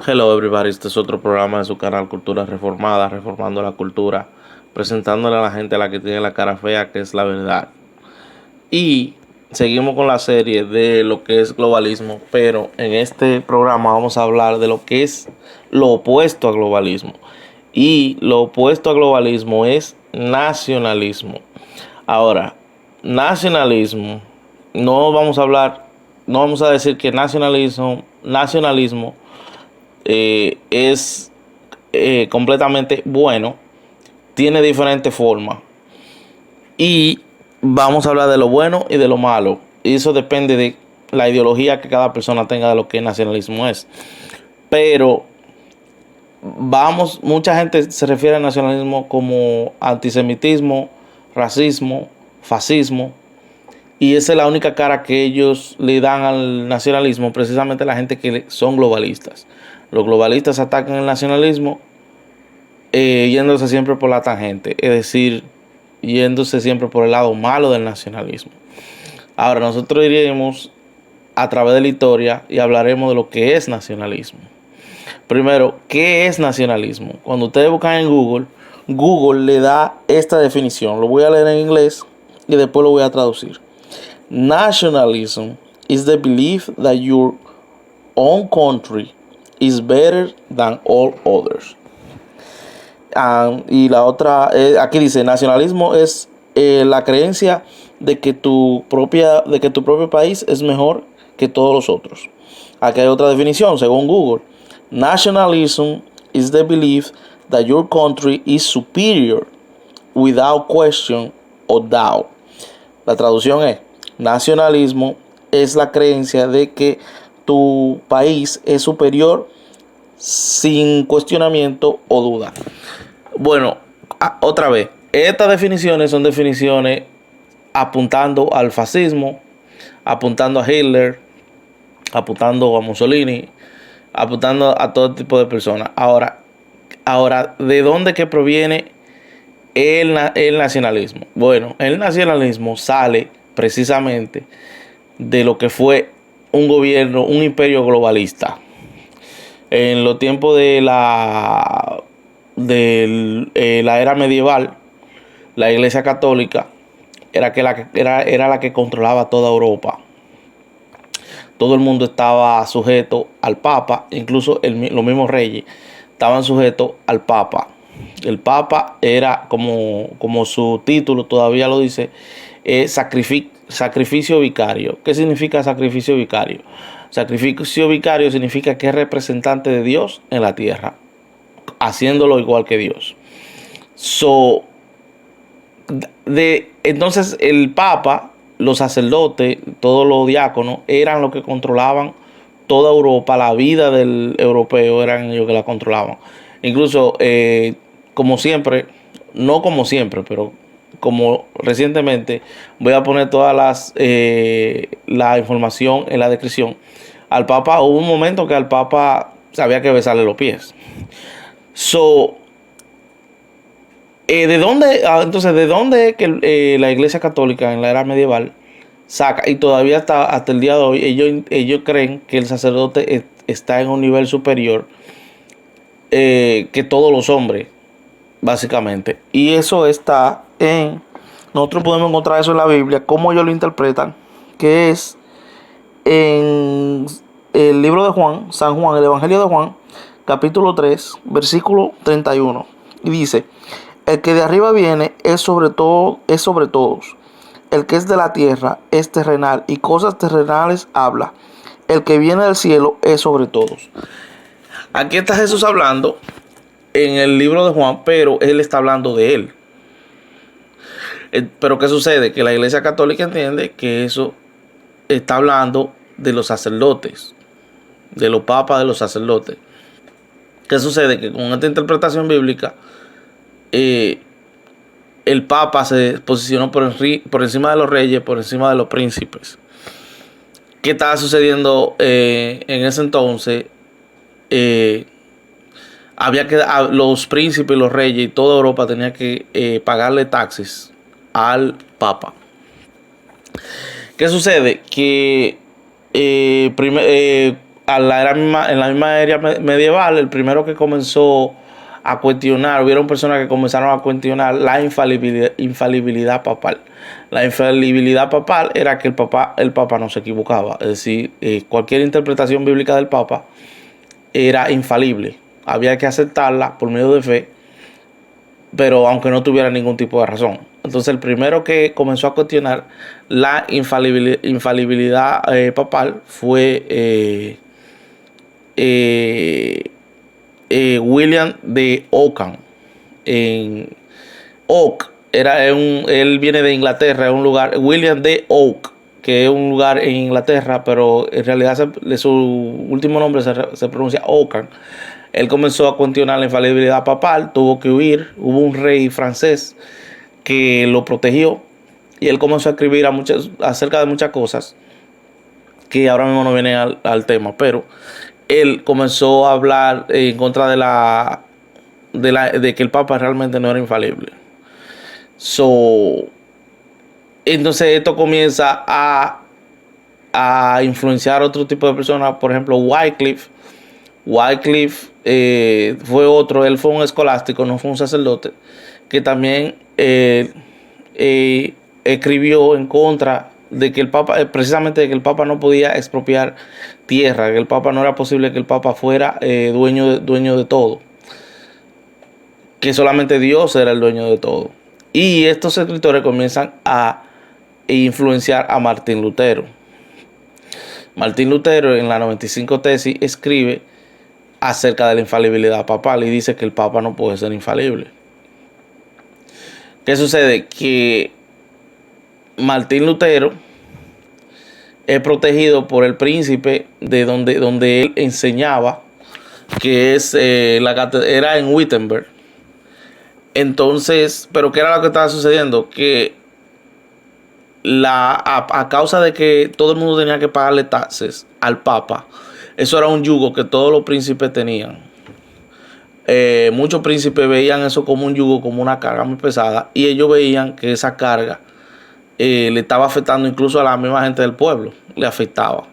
Hello everybody, este es otro programa de su canal Cultura Reformada, reformando la cultura, presentándole a la gente a la que tiene la cara fea, que es la verdad. Y seguimos con la serie de lo que es globalismo, pero en este programa vamos a hablar de lo que es lo opuesto a globalismo. Y lo opuesto a globalismo es nacionalismo. Ahora, nacionalismo, no vamos a decir que nacionalismo es completamente bueno, tiene diferentes formas. Y vamos a hablar de lo bueno y de lo malo. Y eso depende de la ideología que cada persona tenga de lo que nacionalismo es. Pero mucha gente se refiere al nacionalismo como antisemitismo, racismo, fascismo. Y esa es la única cara que ellos le dan al nacionalismo, precisamente la gente que son globalistas. Los globalistas atacan el nacionalismo yéndose siempre por la tangente, es decir, yéndose siempre por el lado malo del nacionalismo. Ahora nosotros iremos a través de la historia y hablaremos de lo que es nacionalismo. Primero, ¿qué es nacionalismo? Cuando ustedes buscan en Google le da esta definición. Lo voy a leer en inglés y después lo voy a traducir. Nationalism is the belief that your own country is better than all others. Y la otra, aquí dice, nacionalismo es la creencia de que tu propio país es mejor que todos los otros. Aquí hay otra definición, según Google. Nationalism is the belief that your country is superior without question or doubt. La traducción es, nacionalismo es la creencia de que tu país es superior sin cuestionamiento o duda. Bueno, otra vez, estas definiciones son definiciones apuntando al fascismo, apuntando a Hitler, apuntando a Mussolini, apuntando a todo tipo de personas. Ahora, ¿de dónde que proviene el nacionalismo? Bueno, el nacionalismo sale precisamente de lo que fue un gobierno, un imperio globalista. En los tiempos de la era medieval, la Iglesia Católica era la que controlaba toda Europa. Todo el mundo estaba sujeto al Papa, incluso los mismos reyes estaban sujetos al Papa. El Papa era, como su título todavía lo dice, sacrificio vicario. ¿Qué significa sacrificio vicario? Sacrificio vicario significa que es representante de Dios en la tierra, haciéndolo igual que Dios. Entonces el Papa, los sacerdotes, todos los diáconos eran los que controlaban toda Europa. La vida del europeo eran ellos que la controlaban. Incluso, como siempre, no como siempre, pero como recientemente, voy a poner todas la información en la descripción. Al Papa, hubo un momento que al Papa había que besarle los pies. ¿De dónde es que la Iglesia Católica en la era medieval saca? Y todavía hasta el día de hoy, ellos creen que el sacerdote está en un nivel superior que todos los hombres, básicamente. Y eso está nosotros podemos encontrar eso en la Biblia, cómo ellos lo interpretan, que es en el libro de Juan, San Juan, el Evangelio de Juan, capítulo 3, versículo 31. Y dice: el que de arriba viene es sobre todos. El que es de la tierra es terrenal y cosas terrenales habla. El que viene del cielo es sobre todos. Aquí está Jesús hablando en el libro de Juan, pero él está hablando de él. Pero ¿qué sucede? Que la Iglesia Católica entiende que eso está hablando de los sacerdotes, de los papas, de los sacerdotes. ¿Qué sucede? Que con esta interpretación bíblica, el Papa se posicionó por encima de los reyes, por encima de los príncipes. ¿Qué estaba sucediendo en ese entonces? Los príncipes y los reyes y toda Europa tenía que pagarle taxes al Papa. ¿Qué sucede? Que en la misma era medieval, el primero que comenzó a cuestionar, hubieron personas que comenzaron a cuestionar la infalibilidad papal. La infalibilidad papal era que el papa no se equivocaba, es decir, cualquier interpretación bíblica del papa era infalible, había que aceptarla por medio de fe, pero aunque no tuviera ningún tipo de razón. Entonces el primero que comenzó a cuestionar la infalibilidad papal fue William de Ockham. Oak él viene de Inglaterra, es un lugar, William de Oak, que es un lugar en Inglaterra, pero en realidad su último nombre se pronuncia Ockham. Él comenzó a cuestionar la infalibilidad papal, tuvo que huir, hubo un rey francés que lo protegió y él comenzó a escribir acerca de muchas cosas que ahora mismo no vienen al tema, pero él comenzó a hablar en contra de que el papa realmente no era infalible. Entonces esto comienza a influenciar a otro tipo de personas. Por ejemplo, Wycliffe fue otro, él fue un escolástico, no fue un sacerdote, que también escribió en contra de que el papa, precisamente de que el papa no podía expropiar tierra, que el papa no era posible que el papa fuera dueño de todo, que solamente Dios era el dueño de todo. Y estos escritores comienzan a influenciar a Martín Lutero. Martín Lutero en la 95 tesis escribe acerca de la infalibilidad papal y dice que el papa no puede ser infalible. ¿Qué sucede? Que Martín Lutero es protegido por el príncipe de donde él enseñaba, que es era en Wittenberg. Entonces, pero ¿qué era lo que estaba sucediendo? Que a causa de que todo el mundo tenía que pagarle taxes al papa, eso era un yugo que todos los príncipes tenían. Muchos príncipes veían eso como un yugo, como una carga muy pesada, y ellos veían que esa carga le estaba afectando incluso a la misma gente del pueblo, le afectaba.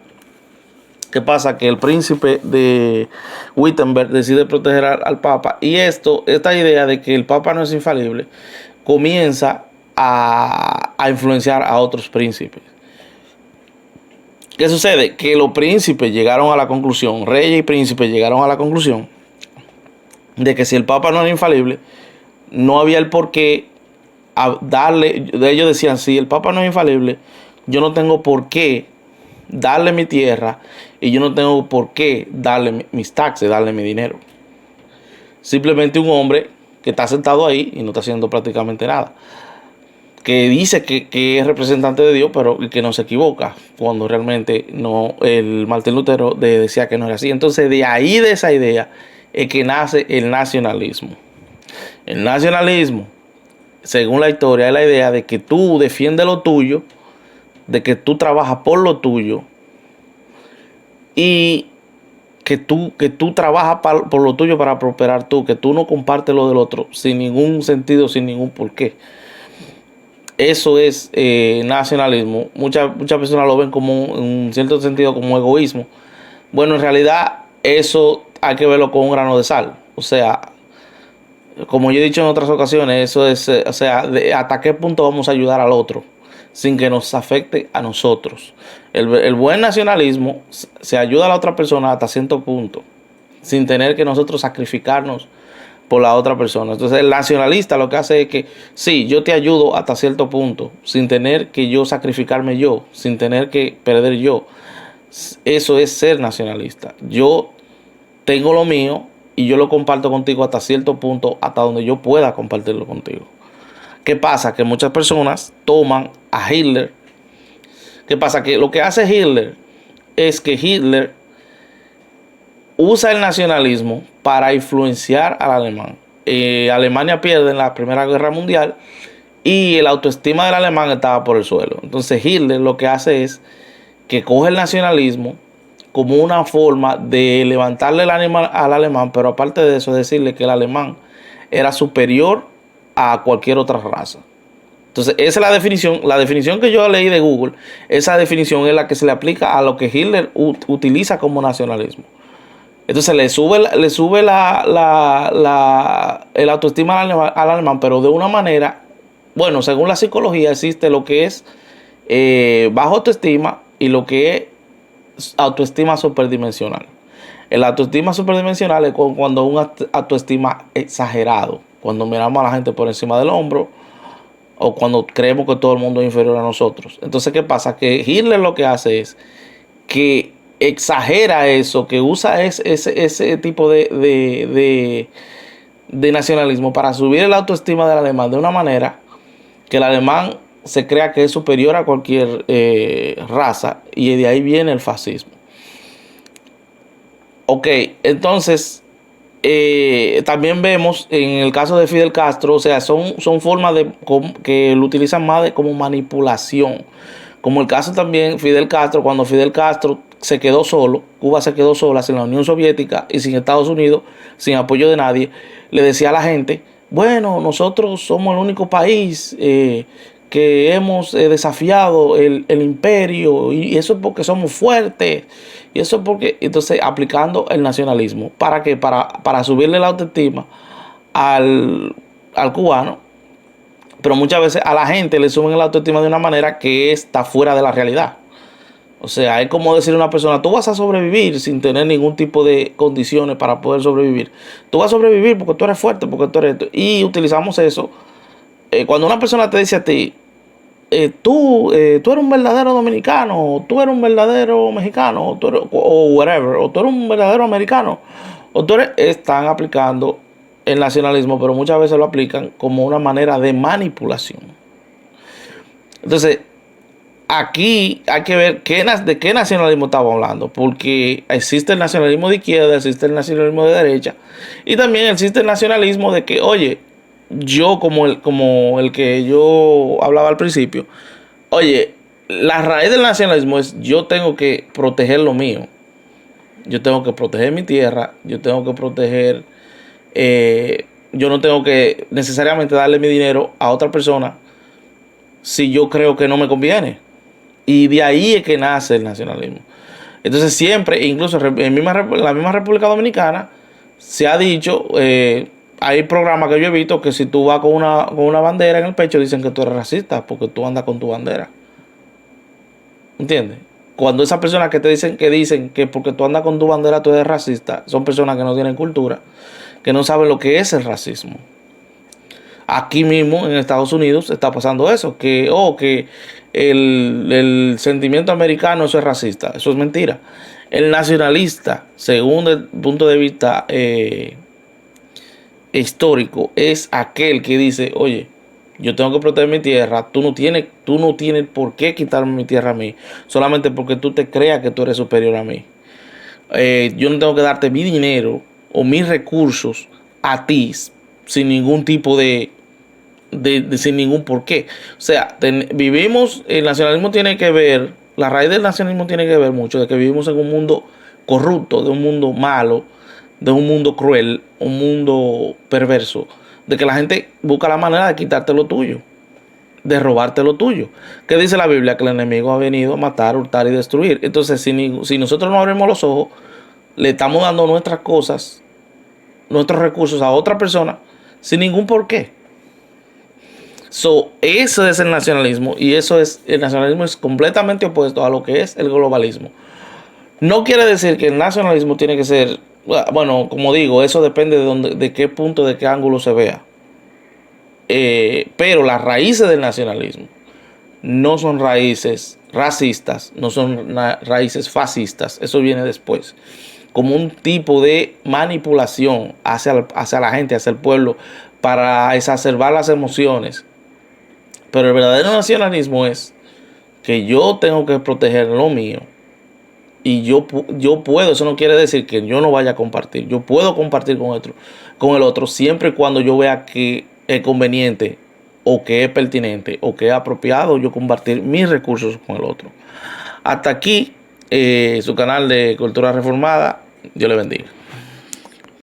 ¿Qué pasa? Que el príncipe de Wittenberg decide proteger al papa, y esta idea de que el papa no es infalible comienza a influenciar a otros príncipes. ¿Qué sucede? Que los príncipes llegaron a la conclusión, reyes y príncipes llegaron a la conclusión de que si el papa no era infalible, no había el por qué darle. Ellos decían, si el papa no es infalible, yo no tengo por qué darle mi tierra y yo no tengo por qué darle mis taxes, darle mi dinero. Simplemente un hombre que está sentado ahí y no está haciendo prácticamente nada, que dice que es representante de Dios, pero que no se equivoca, cuando realmente no. El Martín Lutero decía que no era así. Entonces de ahí, de esa idea, es que nace el nacionalismo. El nacionalismo, según la historia, es la idea de que tú defiendes lo tuyo, de que tú trabajas por lo tuyo y que tú trabajas por lo tuyo para prosperar tú, que tú no compartes lo del otro sin ningún sentido, sin ningún porqué. Eso es nacionalismo. Muchas personas lo ven como, en cierto sentido, como egoísmo. Bueno, en realidad eso hay que verlo con un grano de sal. O sea, como yo he dicho en otras ocasiones, eso es, hasta qué punto vamos a ayudar al otro sin que nos afecte a nosotros. El buen nacionalismo se ayuda a la otra persona hasta cierto punto, sin tener que nosotros sacrificarnos por la otra persona. Entonces el nacionalista lo que hace es que sí, yo te ayudo hasta cierto punto, sin tener que yo sacrificarme yo, sin tener que perder yo. Eso es ser nacionalista. Yo tengo lo mío y yo lo comparto contigo hasta cierto punto, hasta donde yo pueda compartirlo contigo. ¿Qué pasa? Que muchas personas toman a Hitler. ¿Qué pasa? Que lo que hace Hitler es que Hitler usa el nacionalismo para influenciar al alemán. Alemania pierde en la Primera Guerra Mundial y la autoestima del alemán estaba por el suelo. Entonces Hitler lo que hace es que coge el nacionalismo como una forma de levantarle el ánimo al alemán, pero aparte de eso decirle que el alemán era superior a cualquier otra raza. Entonces, esa es la definición. La definición que yo leí de Google, esa definición es la que se le aplica a lo que Hitler utiliza como nacionalismo. Entonces le sube el autoestima al alemán, pero de una manera, bueno, según la psicología existe lo que es bajo autoestima y lo que es autoestima superdimensional. El autoestima superdimensional es cuando un autoestima exagerado, cuando miramos a la gente por encima del hombro o cuando creemos que todo el mundo es inferior a nosotros. Entonces, ¿qué pasa? Que Hitler lo que hace es que exagera eso, que usa ese tipo de nacionalismo para subir el autoestima del alemán de una manera que el alemán se crea que es superior a cualquier raza, y de ahí viene el fascismo. Ok, entonces también vemos en el caso de Fidel Castro, o sea, son formas que lo utilizan más como manipulación. Como el caso también Fidel Castro, cuando Fidel Castro se quedó solo, Cuba se quedó sola sin la Unión Soviética y sin Estados Unidos, sin apoyo de nadie, le decía a la gente, bueno, nosotros somos el único país que hemos desafiado el imperio, y eso es porque somos fuertes, y eso es porque, entonces aplicando el nacionalismo, ¿para qué? Para subirle la autoestima al cubano, pero muchas veces a la gente le suben la autoestima de una manera que está fuera de la realidad. O sea, es como decirle a una persona, tú vas a sobrevivir sin tener ningún tipo de condiciones para poder sobrevivir. Tú vas a sobrevivir porque tú eres fuerte, porque tú eres esto. Y utilizamos eso. Cuando una persona te dice a ti, tú eres un verdadero dominicano, tú eres un verdadero mexicano, o whatever, o tú eres un verdadero americano, están aplicando el nacionalismo, pero muchas veces lo aplican como una manera de manipulación. Entonces, aquí hay que ver de qué nacionalismo estamos hablando, porque existe el nacionalismo de izquierda, existe el nacionalismo de derecha, y también existe el nacionalismo de que, oye, yo como el que yo hablaba al principio, oye, la raíz del nacionalismo es yo tengo que proteger lo mío, yo tengo que proteger mi tierra, yo tengo que proteger, yo no tengo que necesariamente darle mi dinero a otra persona si yo creo que no me conviene. Y de ahí es que nace el nacionalismo. Entonces siempre, incluso en la misma República Dominicana, se ha dicho, hay programas que yo he visto que si tú vas con una bandera en el pecho, dicen que tú eres racista porque tú andas con tu bandera. ¿Entiendes? Cuando esas personas que dicen que porque tú andas con tu bandera tú eres racista, son personas que no tienen cultura, que no saben lo que es el racismo. Aquí mismo en Estados Unidos está pasando eso, que el sentimiento americano eso es racista. Eso es mentira. El nacionalista, según el punto de vista histórico, es aquel que dice, oye, yo tengo que proteger mi tierra, tú no tienes por qué quitarme mi tierra a mí, solamente porque tú te creas que tú eres superior a mí. Yo no tengo que darte mi dinero o mis recursos a ti sin ningún tipo sin ningún porqué. O sea, el nacionalismo tiene que ver, la raíz del nacionalismo tiene que ver mucho de que vivimos en un mundo corrupto, de un mundo malo, de un mundo cruel, un mundo perverso, de que la gente busca la manera de quitarte lo tuyo, de robarte lo tuyo. ¿Qué dice la Biblia? Que el enemigo ha venido a matar, hurtar y destruir. Entonces, si nosotros no abrimos los ojos, le estamos dando nuestras cosas, nuestros recursos a otra persona sin ningún porqué. Eso es el nacionalismo, y el nacionalismo es completamente opuesto a lo que es el globalismo. No quiere decir que el nacionalismo tiene que ser, bueno, como digo, eso depende de qué punto, de qué ángulo se vea. Pero las raíces del nacionalismo no son raíces racistas, no son raíces fascistas, eso viene después, como un tipo de manipulación hacia la gente, hacia el pueblo, para exacerbar las emociones. Pero el verdadero nacionalismo es que yo tengo que proteger lo mío. Y yo puedo, eso no quiere decir que yo no vaya a compartir. Yo puedo compartir con el otro siempre y cuando yo vea que es conveniente o que es pertinente o que es apropiado yo compartir mis recursos con el otro. Hasta aquí su canal de Cultura Reformada. Dios le bendiga.